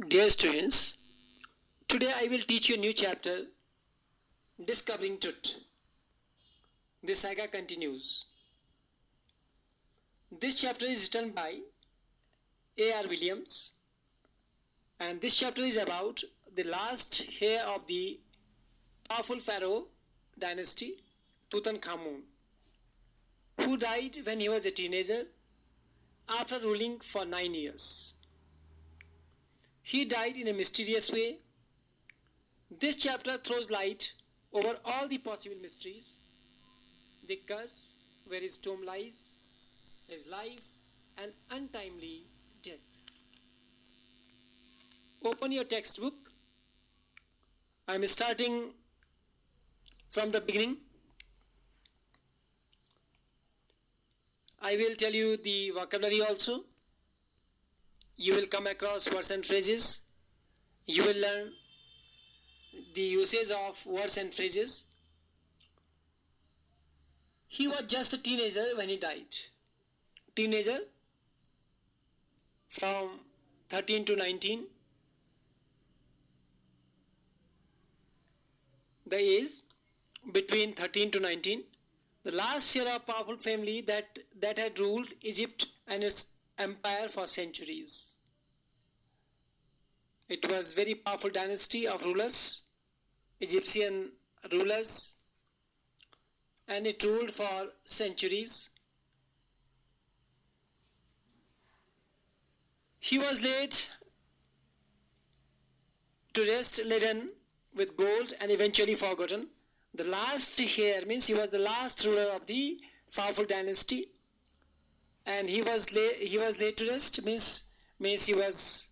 Dear students, today I will teach you a new chapter, Discovering Truth. The saga continues. This chapter is written by A.R. Williams, and this chapter is about the last heir of the powerful pharaoh dynasty, Tutankhamun, who died when he was a teenager after ruling for 9 years. He died in a mysterious way. This chapter throws light over all the possible mysteries, the curse, where his tomb lies, his life, and untimely death. Open your textbook. I am starting from the beginning. I will tell you the vocabulary also. You will come across words and phrases. You will learn the usage of words and phrases. He was just a teenager when he died. Teenager from 13 to 19. The age between 13 to 19. The last heir of powerful family that had ruled Egypt and its empire for centuries. It was very powerful dynasty of rulers, Egyptian rulers, and it ruled for centuries. He was laid to rest laden with gold and eventually forgotten. The last heir means he was the last ruler of the powerful dynasty, and he was laid to rest means he was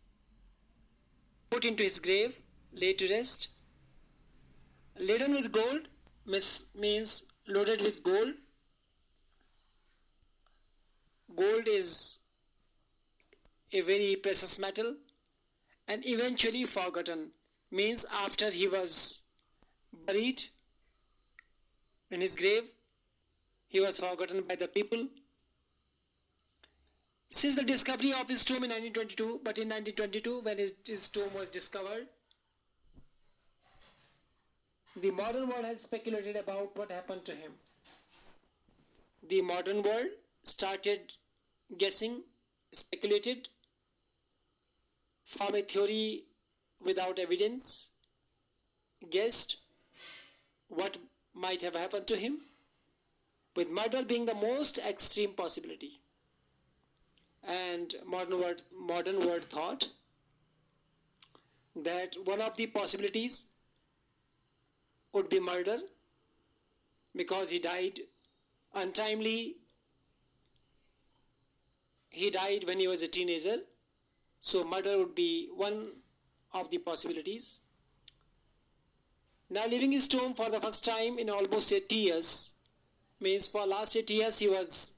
put into his grave, laid to rest. Laden with gold means loaded with gold. Gold is a very precious metal. And eventually forgotten means after he was buried in his grave, he was forgotten by the people. Since the discovery of his tomb in 1922, but in 1922 when his tomb was discovered, the modern world has speculated about what happened to him. The modern world started guessing, speculated, from a theory without evidence, guessed what might have happened to him, with murder being the most extreme possibility. And modern world thought that one of the possibilities would be murder, because he died untimely. He died when he was a teenager, so murder would be one of the possibilities. Now leaving his tomb for the first time in almost 80 years means for last 8 years he was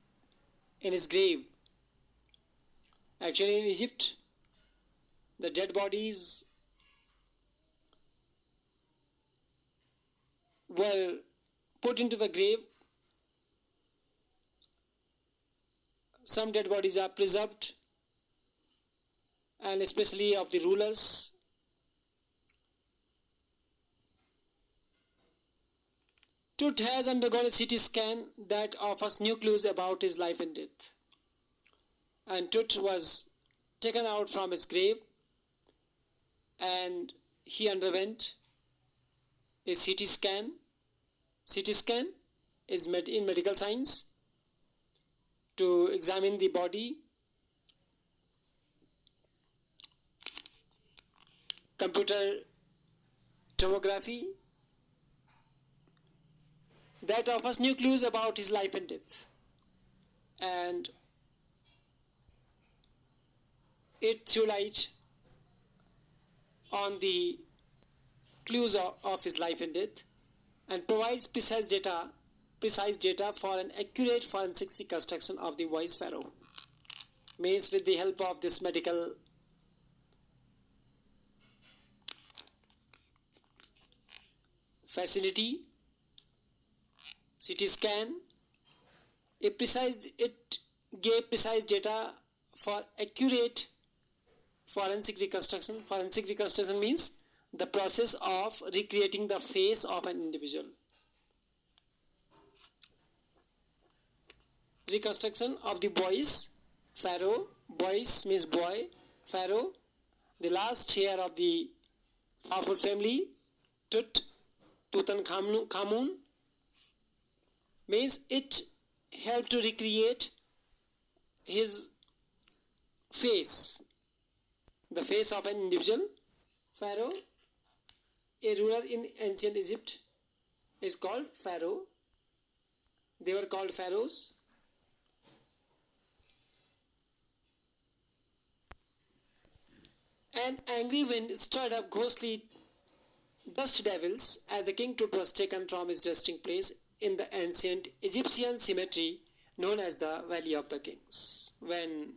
in his grave. Actually in Egypt, the dead bodies were put into the grave. Some dead bodies are preserved, and especially of the rulers. Tut has undergone a CT scan that offers new clues about his life and death. And Tut was taken out from his grave and he underwent a CT scan. CT scan is in medical science to examine the body. Computer tomography that offers new clues about his life and death, and it threw light on the clues of his life and death and provides precise data for an accurate forensic reconstruction of the wise pharaoh. Means with the help of this medical facility, CT scan, it gave precise data for accurate Forensic reconstruction. Forensic reconstruction means the process of recreating the face of an individual. Reconstruction of the boys. Pharaoh. Boys means boy. Pharaoh, the last heir of the powerful family. Tutankhamun, means it helped to recreate his face, the face of an individual. Pharaoh, a ruler in ancient Egypt, is called Pharaoh. They were called pharaohs. An angry wind stirred up ghostly dust devils as the king Tut was taken from his resting place in the ancient Egyptian cemetery known as the Valley of the Kings. When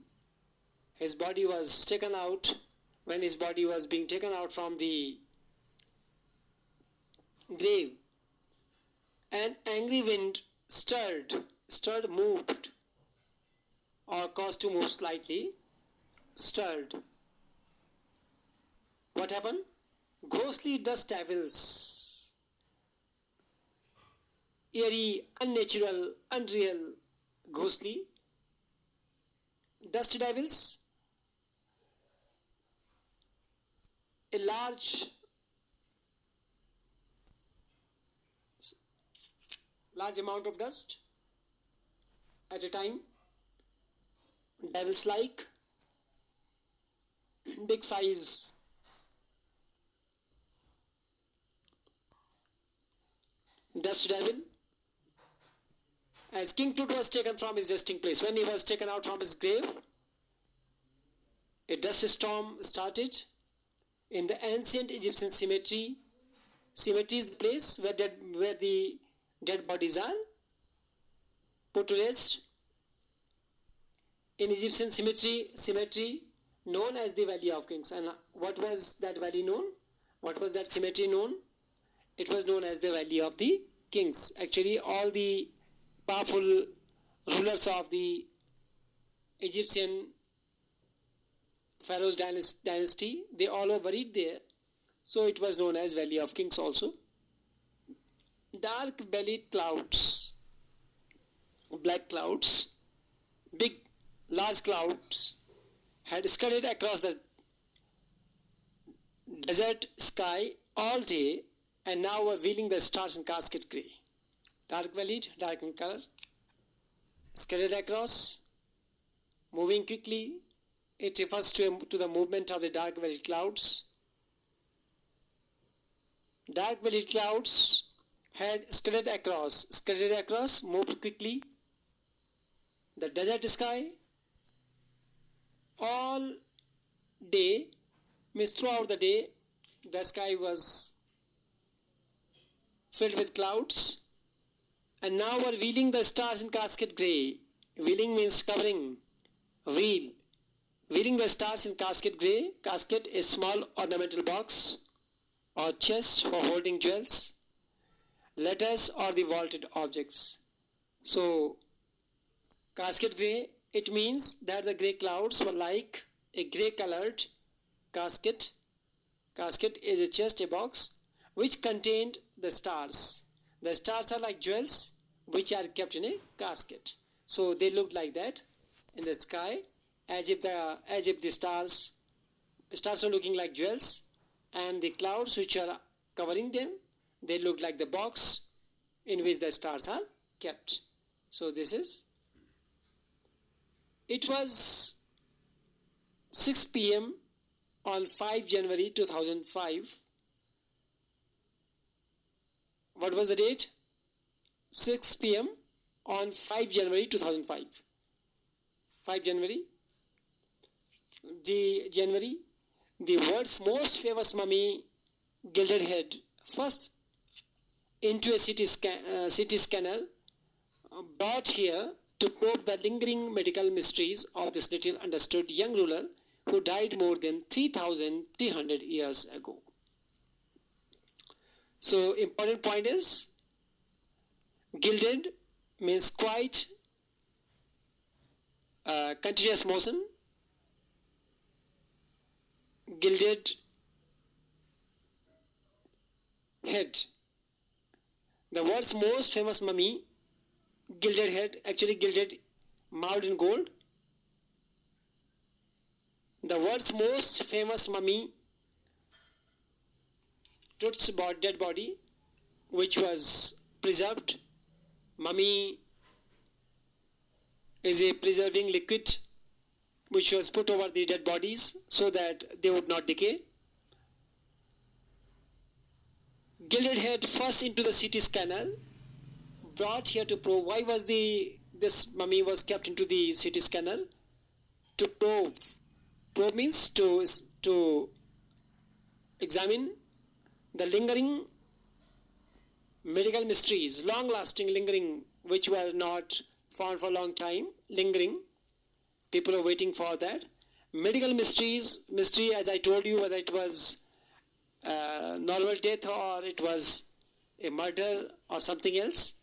his body was taken out, when his body was being taken out from the grave, an angry wind stirred, moved, or caused to move slightly, stirred. What happened? Ghostly dust devils, eerie, unnatural, unreal, ghostly dust devils, a large amount of dust at a time, devils like, big size, dust devil. As King Tut was taken from his resting place, when he was taken out from his grave, a dust storm started in the ancient Egyptian cemetery. Cemetery is the place where the dead bodies are put to rest. In Egyptian cemetery known as the Valley of Kings. And what was that valley known? What was that cemetery known? It was known as the Valley of the Kings. Actually, all the powerful rulers of the Egyptian Pharaoh's dynasty, they all were buried there. So it was known as Valley of Kings also. Dark bellied clouds, black clouds, big large clouds had scudded across the desert sky all day and now were wheeling the stars in casket grey. Dark bellied, dark in color, scudded across, moving quickly. It refers to the movement of the dark bellied clouds. Dark bellied clouds had scudded across, moved quickly. The desert sky all day, means throughout the day, the sky was filled with clouds, and now were wheeling the stars in casket grey. Wheeling means covering. Wheeling the stars in casket grey. Casket is small ornamental box or chest for holding jewels, letters, or the vaulted objects. So, casket grey, it means that the grey clouds were like a grey colored casket. Casket is a chest, a box, which contained the stars. The stars are like jewels, which are kept in a casket. So they looked like that in the sky, as if the stars are looking like jewels, and the clouds which are covering them, they look like the box in which the stars are kept. So it was 6 p.m. on 5 January 2005. What was the date? 6 p.m. on 5 January 2005. 5 January. The world's most famous mummy, gilded head, first into a CT scanner, brought here to probe the lingering medical mysteries of this little understood young ruler who died more than 3,300 years ago. So, important point is, gilded means quite continuous motion. gilded head. The world's most famous mummy, gilded head, actually gilded, mouled in gold. The world's most famous mummy, Tut's dead body, which was preserved. Mummy is a preserving liquid which was put over the dead bodies so that they would not decay. Gilded head first into the CT scanner, brought here to probe. Why was this mummy was kept into the CT scanner? To probe. Probe means to examine the lingering medical mysteries, long-lasting, lingering, which were not found for a long time, lingering. People are waiting for that. Medical mystery, as I told you, whether it was normal death or it was a murder or something else.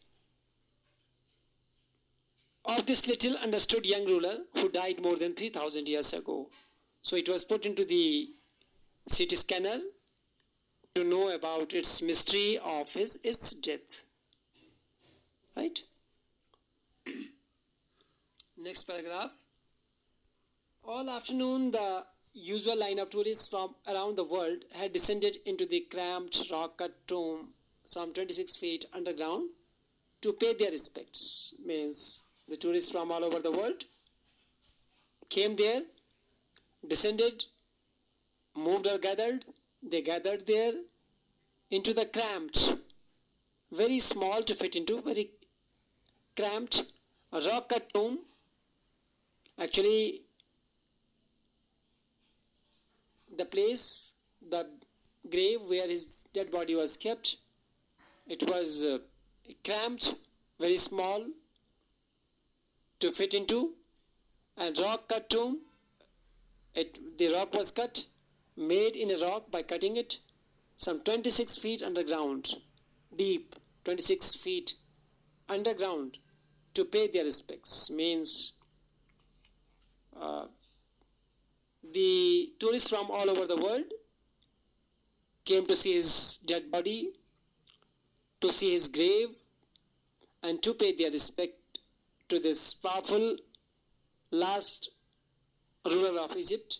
Of this little understood young ruler who died more than 3,000 years ago. So it was put into the CT scanner to know about its mystery of its death. Right? Next paragraph. All afternoon, the usual line of tourists from around the world had descended into the cramped rock-cut tomb some 26 feet underground to pay their respects. Means the tourists from all over the world came there, descended, moved or gathered. They gathered there into the cramped, very small to fit into, very cramped rock-cut tomb. Actually, the place, the grave where his dead body was kept, it was cramped, very small to fit into, and rock-cut tomb. The rock was cut, made in a rock by cutting it, some 26 feet underground, deep, 26 feet underground, to pay their respects. Means the tourists from all over the world came to see his dead body, to see his grave, and to pay their respect to this powerful last ruler of Egypt.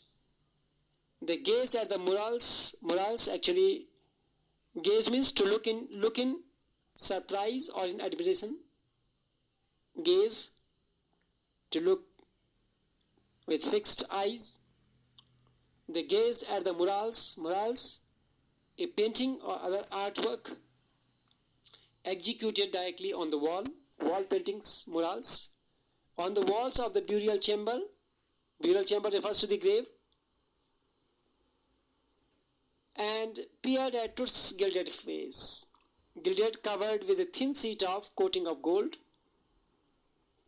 They gazed at the murals. Murals, actually, gaze means to look in surprise or in admiration. Gaze, to look with fixed eyes. They gazed at the murals. Murals, a painting or other artwork executed directly on the wall. Wall paintings, murals. On the walls of the burial chamber. Burial chamber refers to the grave. And peered at Tut's gilded face. Gilded, covered with a thin sheet of coating of gold.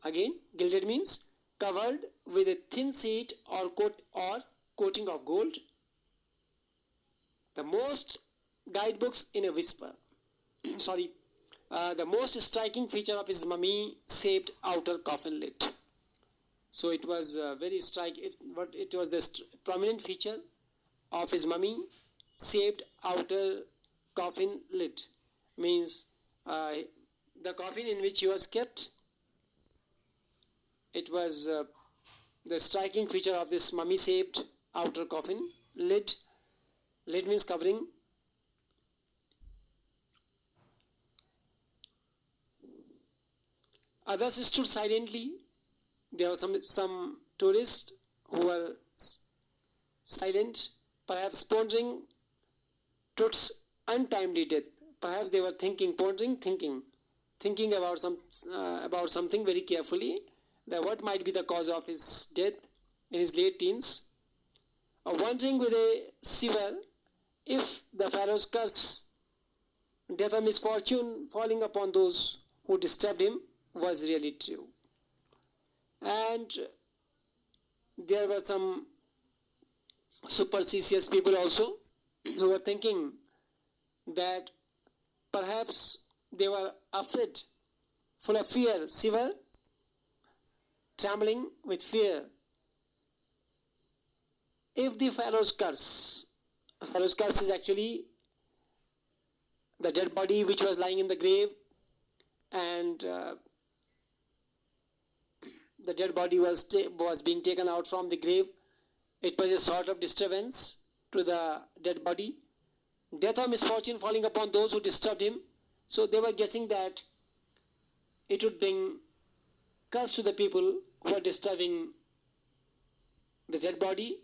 Again, gilded means covered with a thin sheet or coating of gold. The most guidebooks in a whisper. The most striking feature of his mummy-shaped outer coffin lid. So it was very striking. It was the prominent feature of his mummy-shaped outer coffin lid. Means the coffin in which he was kept. It was the striking feature of this mummy-shaped outer coffin lid. Lid means covering. Others stood silently. There were some tourists who were silent, perhaps pondering Tut's untimely death. Perhaps they were thinking about something very carefully. That what might be the cause of his death in his late teens. Wondering with a shiver if the Pharaoh's curse, death or misfortune falling upon those who disturbed him, was really true. And there were some superstitious people also who were thinking that perhaps they were afraid, full of fear, shiver, trembling with fear, if the Pharaoh's curse is actually the dead body which was lying in the grave, and the dead body was being taken out from the grave. It was a sort of disturbance to the dead body. Death or misfortune falling upon those who disturbed him. So they were guessing that it would bring curse to the people who are disturbing the dead body,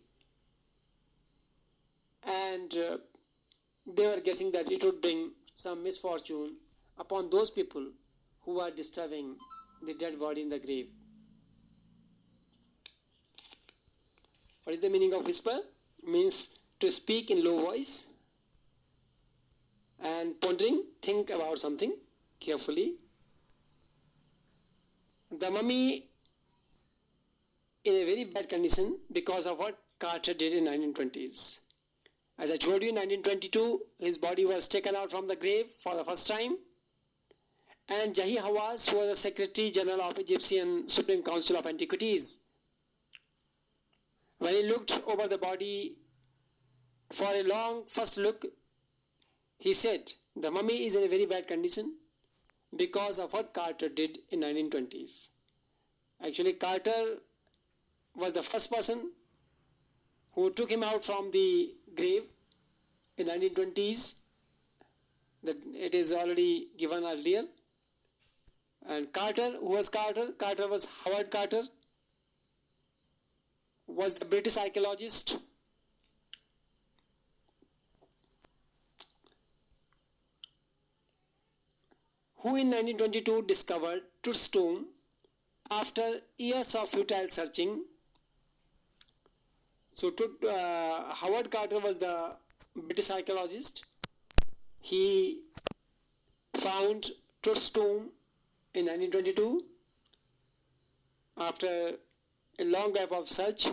and they were guessing that it would bring some misfortune upon those people who are disturbing the dead body in the grave. What is the meaning of whisper? Means to speak in low voice and pondering, think about something carefully. The mummy in a very bad condition because of what Carter did in 1920s. As I told you, in 1922, his body was taken out from the grave for the first time, and Jahi Hawass, who was the Secretary General of Egyptian Supreme Council of Antiquities, when he looked over the body for a long first look, he said, the mummy is in a very bad condition because of what Carter did in 1920s. Actually, Carter was the first person who took him out from the grave in 1920s. That it is already given earlier. And Carter, who was Carter? Carter was Howard Carter, was the British archaeologist who in 1922 discovered Tut's tomb after years of futile searching. So Howard Carter was the British archaeologist. He found Tut's tomb in 1922 after a long gap of search.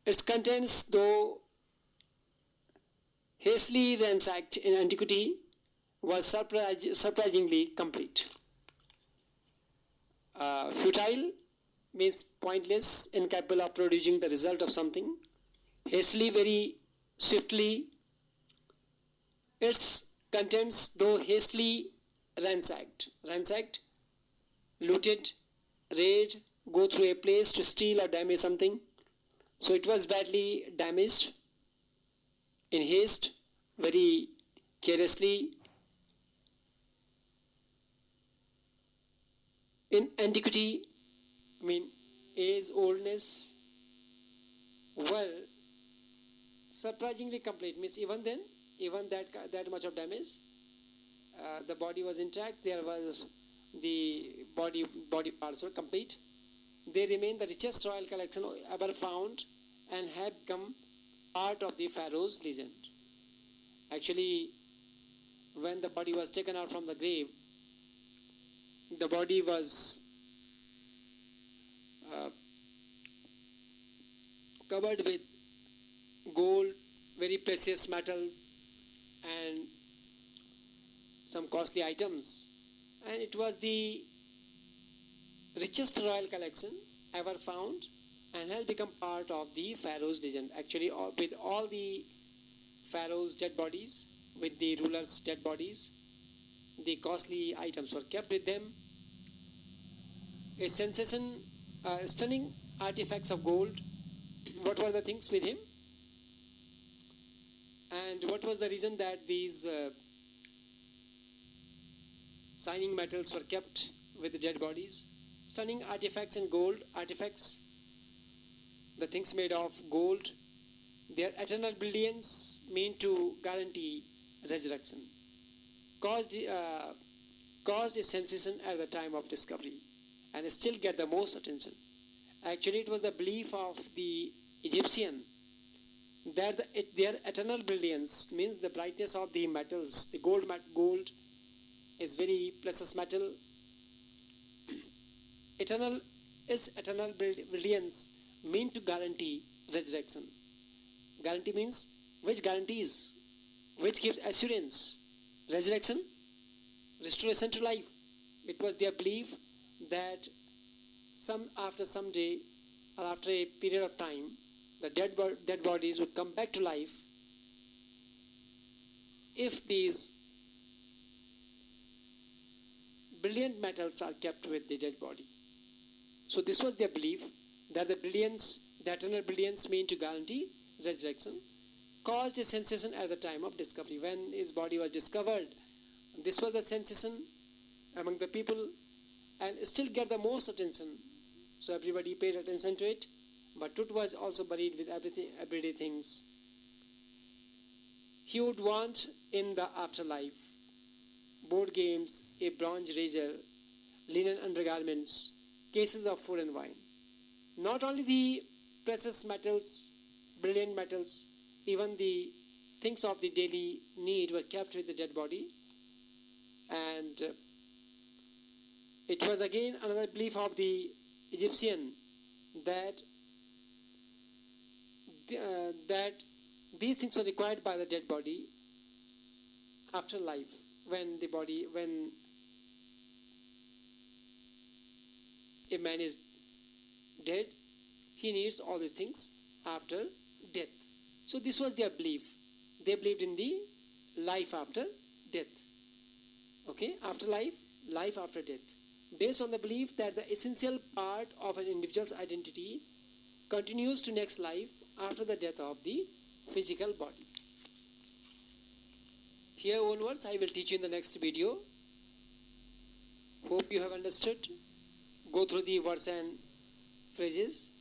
Its contents, though hastily ransacked in antiquity, was surprisingly complete. Futile means pointless, incapable of producing the result of something. Hastily, very swiftly. Its contents, though hastily ransacked, looted, raid, go through a place to steal or damage something. So it was badly damaged in haste, very carelessly. In antiquity, age, oldness, were surprisingly complete. Means even then, even that much of damage, the body was intact. There was the body parts were complete. They remain the richest royal collection ever found and have become part of the pharaoh's legend. Actually, when the body was taken out from the grave, the body was covered with gold, very precious metal, and some costly items. And it was the richest royal collection ever found and has become part of the pharaoh's legend. Actually, with all the pharaoh's dead bodies, with the rulers' dead bodies, the costly items were kept with them. A stunning artifacts of gold. What were the things with him? And what was the reason that these shining metals were kept with the dead bodies? Stunning artifacts and gold artifacts, the things made of gold, their eternal brilliance mean to guarantee resurrection, caused a sensation at the time of discovery and still get the most attention. Actually, it was the belief of the Egyptian that their eternal brilliance means the brightness of the metals. The gold is very precious metal. Eternal brilliance mean to guarantee resurrection. Guarantee means which guarantees, which gives assurance. Resurrection, restoration to life. It was their belief that after some day or after a period of time, the dead bodies would come back to life if these brilliant metals are kept with the dead body. So this was their belief, that the eternal brilliance meant to guarantee resurrection, caused a sensation at the time of discovery. When his body was discovered, this was a sensation among the people and still get the most attention. So everybody paid attention to it. But Tut was also buried with everyday things. He would want in the afterlife board games, a bronze razor, linen undergarments, cases of food and wine. Not only the precious metals, brilliant metals, even the things of the daily need were kept with the dead body. And it was again another belief of the Egyptian that these things were required by the dead body after life. When a man is dead, he needs all these things after death. So this was their belief. They believed in the life after death. Okay, after life, life after death. Based on the belief that the essential part of an individual's identity continues to next life after the death of the physical body. Here onwards I will teach you in the next video. Hope you have understood. Go through the words and phrases.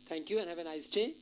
Thank you and have a nice day.